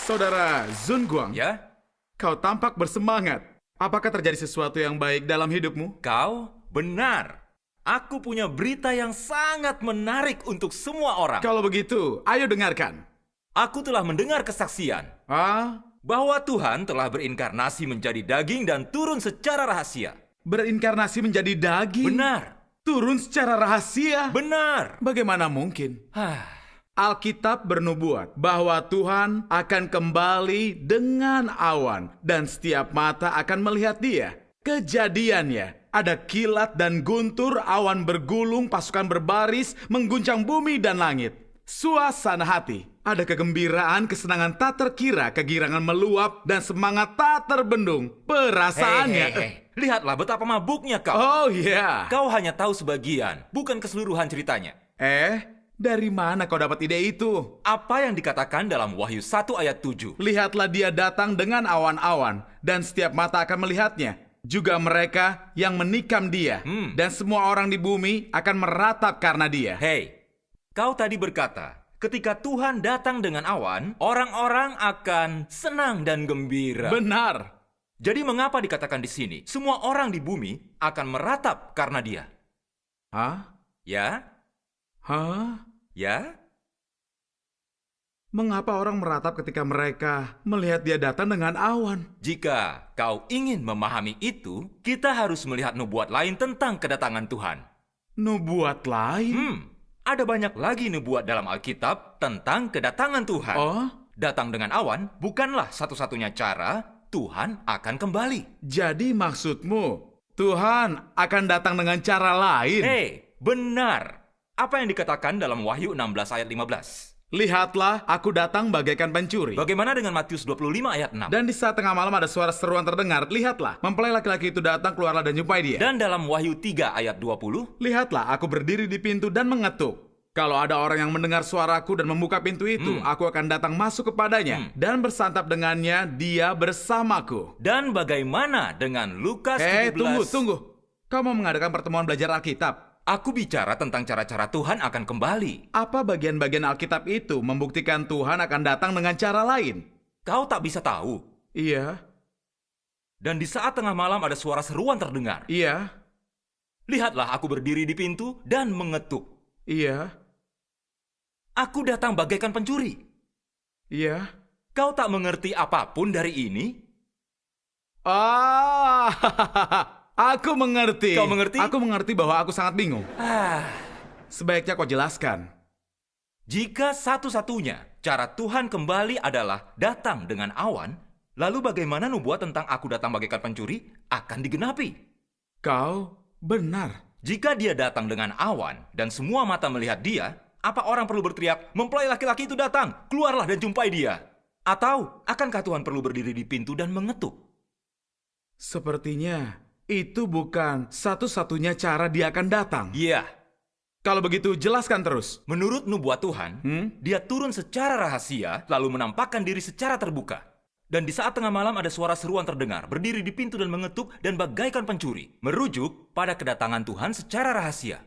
Saudara Zun Guang, Ya, kau tampak bersemangat. Apakah terjadi sesuatu yang baik dalam hidupmu? kau benar. Aku punya berita yang sangat menarik untuk semua orang. Kalau begitu, ayo dengarkan. Aku telah mendengar kesaksian Ah, bahwa Tuhan telah berinkarnasi menjadi daging dan turun secara rahasia. berinkarnasi menjadi daging? Benar, Turun secara rahasia? benar. Bagaimana mungkin? Hah, Alkitab bernubuat bahwa Tuhan akan kembali dengan awan dan setiap mata akan melihat Dia. Kejadiannya, ada kilat dan guntur, awan bergulung, pasukan berbaris, mengguncang bumi dan langit. Suasana hati, ada kegembiraan, kesenangan tak terkira, kegirangan meluap, dan semangat tak terbendung. Perasaannya... Lihatlah betapa mabuknya kau. Oh ya. Kau hanya tahu sebagian, bukan keseluruhan ceritanya. Dari mana kau dapat ide itu? Apa yang dikatakan dalam Wahyu 1 ayat 7? Lihatlah dia datang dengan awan-awan, dan setiap mata akan melihatnya. Juga mereka yang menikam dia, dan semua orang di bumi akan meratap karena dia. Hei, kau tadi berkata, ketika Tuhan datang dengan awan, orang-orang akan senang dan gembira. Benar. Jadi mengapa dikatakan di sini, semua orang di bumi akan meratap karena dia? Hah? Ya? Hah? Ya? Mengapa orang meratap ketika mereka melihat dia datang dengan awan? Jika kau ingin memahami itu, kita harus melihat nubuat lain tentang kedatangan Tuhan. Nubuat lain? Ada banyak lagi nubuat dalam Alkitab tentang kedatangan Tuhan. Oh? Datang dengan awan bukanlah satu-satunya cara Tuhan akan kembali. Jadi maksudmu, Tuhan akan datang dengan cara lain? Hei, benar. Apa yang dikatakan dalam Wahyu 16 ayat 15? Lihatlah, aku datang bagaikan pencuri. Bagaimana dengan Matius 25 ayat 6? Dan di saat tengah malam ada suara seruan terdengar. Lihatlah, mempelai laki-laki itu datang, keluarlah dan jumpai dia. Dan dalam Wahyu 3 ayat 20? Lihatlah, aku berdiri di pintu dan mengetuk. Kalau ada orang yang mendengar suaraku dan membuka pintu itu, aku akan datang masuk kepadanya dan bersantap dengannya, dia bersamaku. Dan bagaimana dengan Lukas 17? Tunggu. Kau mau mengadakan pertemuan belajar Alkitab? Aku bicara tentang cara-cara Tuhan akan kembali. Apa bagian-bagian Alkitab itu membuktikan Tuhan akan datang dengan cara lain? Kau tak bisa tahu. Iya. Dan di saat tengah malam ada suara seruan terdengar. Iya. Lihatlah, aku berdiri di pintu dan mengetuk. Iya. Aku datang bagaikan pencuri. Iya. Kau tak mengerti apapun dari ini? Aku mengerti. Kau mengerti? Aku mengerti bahwa aku sangat bingung. Sebaiknya kau jelaskan. Jika satu-satunya cara Tuhan kembali adalah datang dengan awan, lalu bagaimana nubuat tentang aku datang bagaikan pencuri akan digenapi? Kau benar. Jika dia datang dengan awan dan semua mata melihat dia, apa orang perlu berteriak, mempelai laki-laki itu datang, keluarlah dan jumpai dia? Atau akankah Tuhan perlu berdiri di pintu dan mengetuk? Sepertinya itu bukan satu-satunya cara dia akan datang. Iya. Kalau begitu, jelaskan terus. Menurut nubuat Tuhan, dia turun secara rahasia, lalu menampakkan diri secara terbuka. Dan di saat tengah malam ada suara seruan terdengar, berdiri di pintu dan mengetuk, dan bagaikan pencuri, merujuk pada kedatangan Tuhan secara rahasia.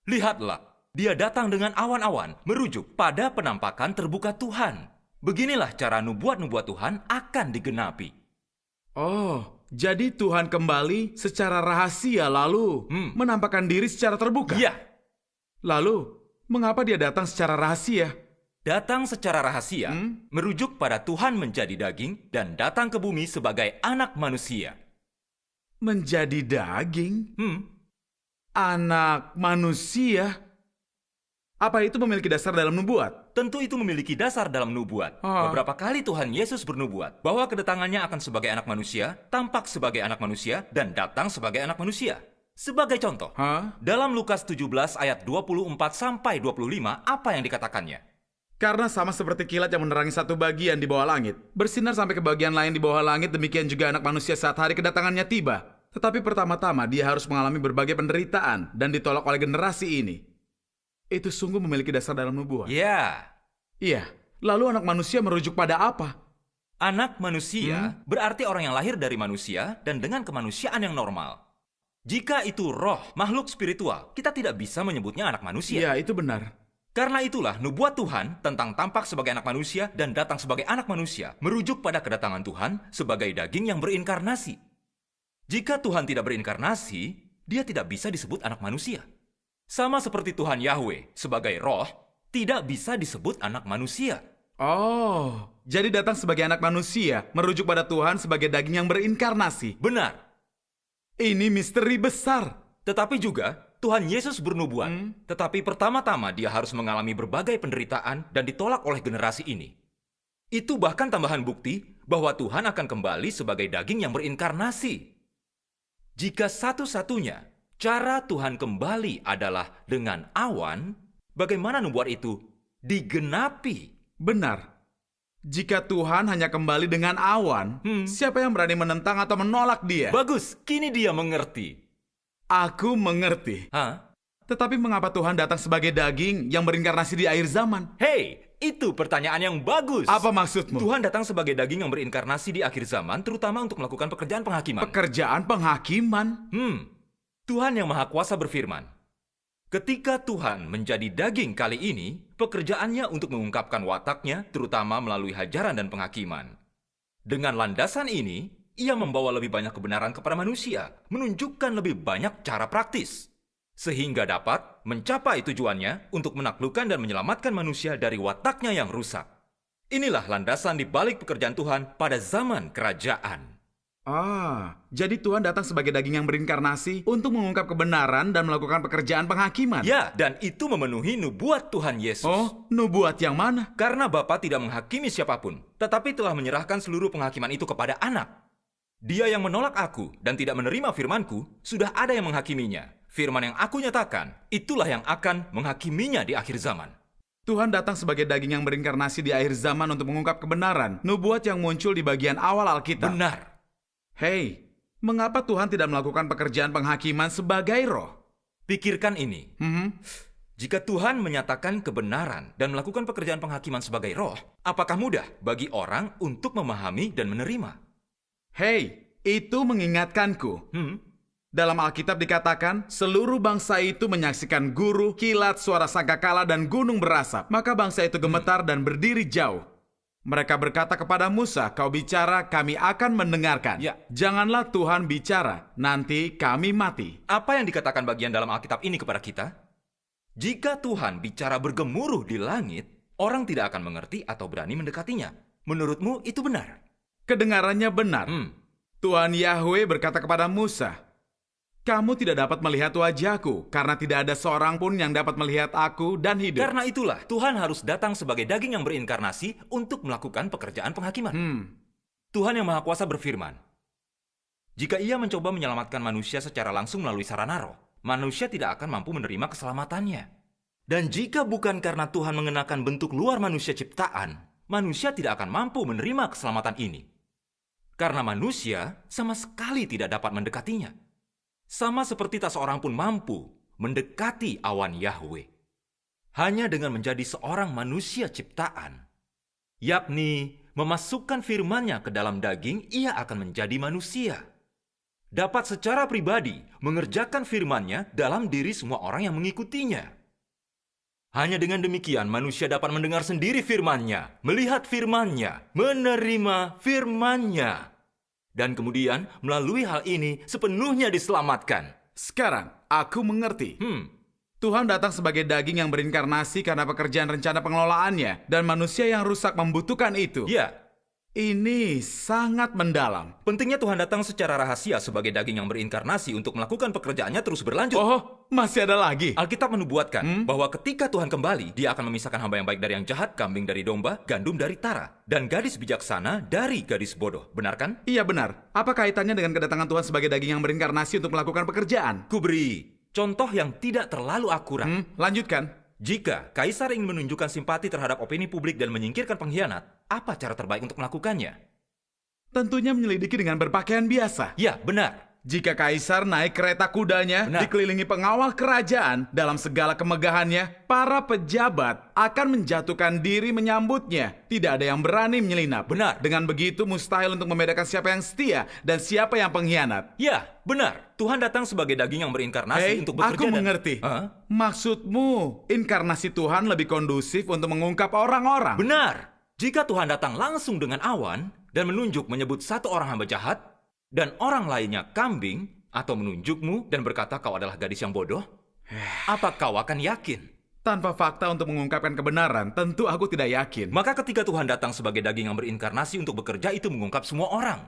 Lihatlah, dia datang dengan awan-awan, merujuk pada penampakan terbuka Tuhan. Beginilah cara nubuat-nubuat Tuhan akan digenapi. Oh, jadi Tuhan kembali secara rahasia lalu menampakkan diri secara terbuka? Iya. Lalu, mengapa dia datang secara rahasia? Datang secara rahasia merujuk pada Tuhan menjadi daging dan datang ke bumi sebagai anak manusia. Menjadi daging? Anak manusia? Apa itu memiliki dasar dalam nubuat? Tentu itu memiliki dasar dalam nubuat. Beberapa kali Tuhan Yesus bernubuat bahwa kedatangannya akan sebagai anak manusia, tampak sebagai anak manusia, dan datang sebagai anak manusia. Sebagai contoh, dalam Lukas 17 ayat 24-25, apa yang dikatakannya? Karena sama seperti kilat yang menerangi satu bagian di bawah langit, bersinar sampai ke bagian lain di bawah langit, demikian juga anak manusia saat hari kedatangannya tiba. Tetapi pertama-tama dia harus mengalami berbagai penderitaan dan ditolak oleh generasi ini. Itu sungguh memiliki dasar dalam nubuat. Ya. Iya. Lalu anak manusia merujuk pada apa? Anak manusia berarti orang yang lahir dari manusia dan dengan kemanusiaan yang normal. Jika itu roh, makhluk spiritual, kita tidak bisa menyebutnya anak manusia. Iya, itu benar. Karena itulah nubuat Tuhan tentang tampak sebagai anak manusia dan datang sebagai anak manusia merujuk pada kedatangan Tuhan sebagai daging yang berinkarnasi. Jika Tuhan tidak berinkarnasi, dia tidak bisa disebut anak manusia. Sama seperti Tuhan Yahweh sebagai roh, tidak bisa disebut anak manusia. Oh, jadi datang sebagai anak manusia merujuk pada Tuhan sebagai daging yang berinkarnasi. Benar. Ini misteri besar. Tetapi juga, Tuhan Yesus bernubuat. Tetapi pertama-tama dia harus mengalami berbagai penderitaan dan ditolak oleh generasi ini. Itu bahkan tambahan bukti bahwa Tuhan akan kembali sebagai daging yang berinkarnasi. Jika satu-satunya cara Tuhan kembali adalah dengan awan, bagaimana nubuat itu digenapi? Benar. Jika Tuhan hanya kembali dengan awan, siapa yang berani menentang atau menolak dia? Bagus, kini dia mengerti. Aku mengerti. Hah? Tetapi mengapa Tuhan datang sebagai daging yang berinkarnasi di akhir zaman? Hei, itu pertanyaan yang bagus. Apa maksudmu? Tuhan datang sebagai daging yang berinkarnasi di akhir zaman, terutama untuk melakukan pekerjaan penghakiman. Pekerjaan penghakiman? Tuhan yang Maha Kuasa berfirman, ketika Tuhan menjadi daging kali ini, pekerjaannya untuk mengungkapkan wataknya, terutama melalui hajaran dan penghakiman. Dengan landasan ini, ia membawa lebih banyak kebenaran kepada manusia, menunjukkan lebih banyak cara praktis, sehingga dapat mencapai tujuannya untuk menaklukkan dan menyelamatkan manusia dari wataknya yang rusak. Inilah landasan di balik pekerjaan Tuhan pada zaman kerajaan. Jadi Tuhan datang sebagai daging yang berinkarnasi untuk mengungkap kebenaran dan melakukan pekerjaan penghakiman. Ya, dan itu memenuhi nubuat Tuhan Yesus. Oh, nubuat yang mana? Karena Bapa tidak menghakimi siapapun, tetapi telah menyerahkan seluruh penghakiman itu kepada Anak. Dia yang menolak aku dan tidak menerima firmanku, sudah ada yang menghakiminya. Firman yang aku nyatakan, itulah yang akan menghakiminya di akhir zaman. Tuhan datang sebagai daging yang berinkarnasi di akhir zaman untuk mengungkap kebenaran, nubuat yang muncul di bagian awal Alkitab. Benar. Hei, mengapa Tuhan tidak melakukan pekerjaan penghakiman sebagai roh? Pikirkan ini. Jika Tuhan menyatakan kebenaran dan melakukan pekerjaan penghakiman sebagai roh, apakah mudah bagi orang untuk memahami dan menerima? Hei, itu mengingatkanku. Dalam Alkitab dikatakan, seluruh bangsa itu menyaksikan guru, kilat, suara sangkakala, dan gunung berasap. Maka bangsa itu gemetar dan berdiri jauh. Mereka berkata kepada Musa, kau bicara, kami akan mendengarkan. Ya. Janganlah Tuhan bicara, nanti kami mati. Apa yang dikatakan bagian dalam Alkitab ini kepada kita? Jika Tuhan bicara bergemuruh di langit, orang tidak akan mengerti atau berani mendekatinya. Menurutmu itu benar? Kedengarannya benar. Tuhan Yahweh berkata kepada Musa, kamu tidak dapat melihat wajahku, karena tidak ada seorang pun yang dapat melihat aku dan hidup. Karena itulah, Tuhan harus datang sebagai daging yang berinkarnasi untuk melakukan pekerjaan penghakiman. Tuhan yang Maha Kuasa berfirman, jika ia mencoba menyelamatkan manusia secara langsung melalui sarana roh, manusia tidak akan mampu menerima keselamatannya. Dan jika bukan karena Tuhan mengenakan bentuk luar manusia ciptaan, manusia tidak akan mampu menerima keselamatan ini. Karena manusia sama sekali tidak dapat mendekatinya. Sama seperti tak seorang pun mampu mendekati awan Yahweh. Hanya dengan menjadi seorang manusia ciptaan, yakni memasukkan firman-Nya ke dalam daging, ia akan menjadi manusia. Dapat secara pribadi mengerjakan firman-Nya dalam diri semua orang yang mengikutinya. Hanya dengan demikian manusia dapat mendengar sendiri firman-Nya, melihat firman-Nya, menerima firman-Nya. Dan kemudian melalui hal ini sepenuhnya diselamatkan. Sekarang, aku mengerti. Tuhan datang sebagai daging yang berinkarnasi karena pekerjaan rencana pengelolaannya, dan manusia yang rusak membutuhkan itu. Ya. Ini sangat mendalam. Pentingnya Tuhan datang secara rahasia sebagai daging yang berinkarnasi untuk melakukan pekerjaannya terus berlanjut. Oh, masih ada lagi? Alkitab menubuatkan bahwa ketika Tuhan kembali, Dia akan memisahkan hamba yang baik dari yang jahat, kambing dari domba, gandum dari tara, dan gadis bijaksana dari gadis bodoh. Benar kan? Iya benar. Apa kaitannya dengan kedatangan Tuhan sebagai daging yang berinkarnasi untuk melakukan pekerjaan? Kuberi contoh yang tidak terlalu akurat. Lanjutkan. Jika Kaisar ingin menunjukkan simpati terhadap opini publik dan menyingkirkan pengkhianat, apa cara terbaik untuk melakukannya? Tentunya menyelidiki dengan berpakaian biasa. Ya, benar. Jika kaisar naik kereta kudanya, Benar. dikelilingi pengawal kerajaan dalam segala kemegahannya, para pejabat akan menjatuhkan diri menyambutnya. Tidak ada yang berani menyelinap. Benar. Dengan begitu mustahil untuk membedakan siapa yang setia dan siapa yang pengkhianat. Ya, benar. Tuhan datang sebagai daging yang berinkarnasi untuk bekerja aku mengerti. Hah? Maksudmu, inkarnasi Tuhan lebih kondusif untuk mengungkap orang-orang. Benar. Jika Tuhan datang langsung dengan awan dan menunjuk menyebut satu orang hamba jahat, dan orang lainnya kambing, atau menunjukmu dan berkata kau adalah gadis yang bodoh, apa kau akan yakin? Tanpa fakta untuk mengungkapkan kebenaran, tentu aku tidak yakin. Maka ketika Tuhan datang sebagai daging yang berinkarnasi untuk bekerja, itu mengungkap semua orang.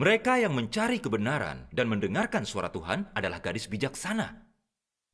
Mereka yang mencari kebenaran dan mendengarkan suara Tuhan adalah gadis bijaksana.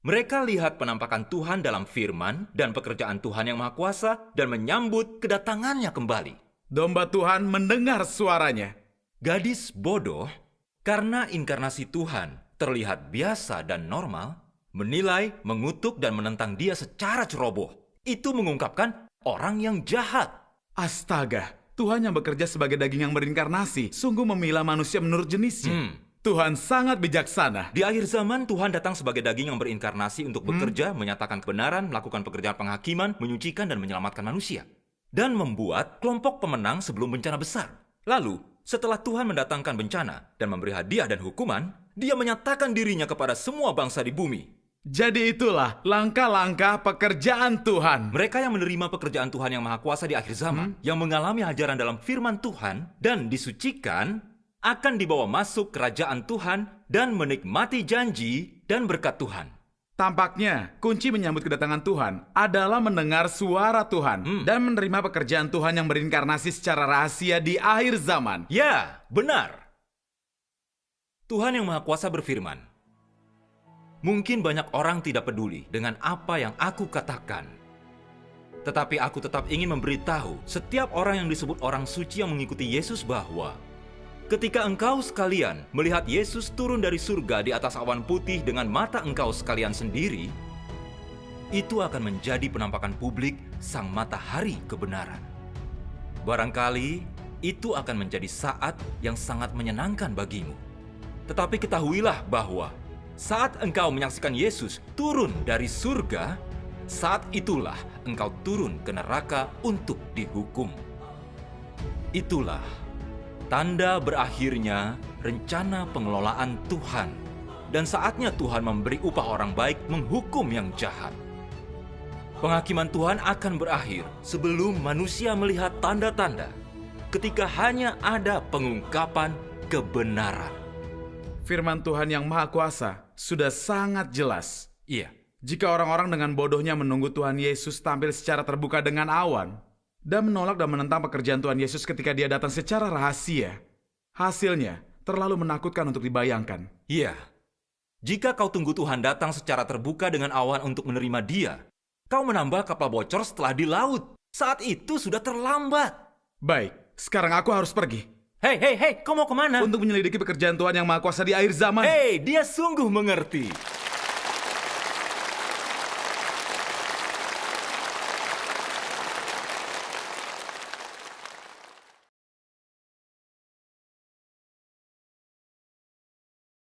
Mereka lihat penampakan Tuhan dalam firman dan pekerjaan Tuhan yang Maha Kuasa dan menyambut kedatangannya kembali. Domba Tuhan mendengar suaranya. Gadis bodoh, karena inkarnasi Tuhan terlihat biasa dan normal, menilai, mengutuk, dan menentang dia secara ceroboh. Itu mengungkapkan orang yang jahat. Astaga, Tuhan yang bekerja sebagai daging yang berinkarnasi sungguh memilah manusia menurut jenisnya. Tuhan sangat bijaksana. Di akhir zaman, Tuhan datang sebagai daging yang berinkarnasi untuk bekerja, menyatakan kebenaran, melakukan pekerjaan penghakiman, menyucikan dan menyelamatkan manusia. Dan membuat kelompok pemenang sebelum bencana besar. Lalu, setelah Tuhan mendatangkan bencana dan memberi hadiah dan hukuman, dia menyatakan dirinya kepada semua bangsa di bumi. Jadi itulah langkah-langkah pekerjaan Tuhan. Mereka yang menerima pekerjaan Tuhan yang Maha Kuasa di akhir zaman, yang mengalami ajaran dalam firman Tuhan dan disucikan, akan dibawa masuk kerajaan Tuhan dan menikmati janji dan berkat Tuhan. Tampaknya, kunci menyambut kedatangan Tuhan adalah mendengar suara Tuhan dan menerima pekerjaan Tuhan yang berinkarnasi secara rahasia di akhir zaman. Ya, benar. Tuhan yang Maha Kuasa berfirman, mungkin banyak orang tidak peduli dengan apa yang aku katakan. Tetapi aku tetap ingin memberitahu setiap orang yang disebut orang suci yang mengikuti Yesus bahwa ketika engkau sekalian melihat Yesus turun dari surga di atas awan putih dengan mata engkau sekalian sendiri, itu akan menjadi penampakan publik sang matahari kebenaran. Barangkali itu akan menjadi saat yang sangat menyenangkan bagimu. Tetapi ketahuilah bahwa saat engkau menyaksikan Yesus turun dari surga, saat itulah engkau turun ke neraka untuk dihukum. Itulah tanda berakhirnya rencana pengelolaan Tuhan. Dan saatnya Tuhan memberi upah orang baik menghukum yang jahat. Penghakiman Tuhan akan berakhir sebelum manusia melihat tanda-tanda. Ketika hanya ada pengungkapan kebenaran. Firman Tuhan yang Maha Kuasa sudah sangat jelas. Iya. Jika orang-orang dengan bodohnya menunggu Tuhan Yesus tampil secara terbuka dengan awan, dan menolak dan menentang pekerjaan Tuhan Yesus ketika dia datang secara rahasia, hasilnya terlalu menakutkan untuk dibayangkan. Iya. Jika kau tunggu Tuhan datang secara terbuka dengan awan untuk menerima dia, kau menambah kapal bocor setelah di laut. Saat itu sudah terlambat. Baik, sekarang aku harus pergi. Hei, kau mau kemana? Untuk menyelidiki pekerjaan Tuhan yang Maha Kuasa di akhir zaman. Hei, dia sungguh mengerti.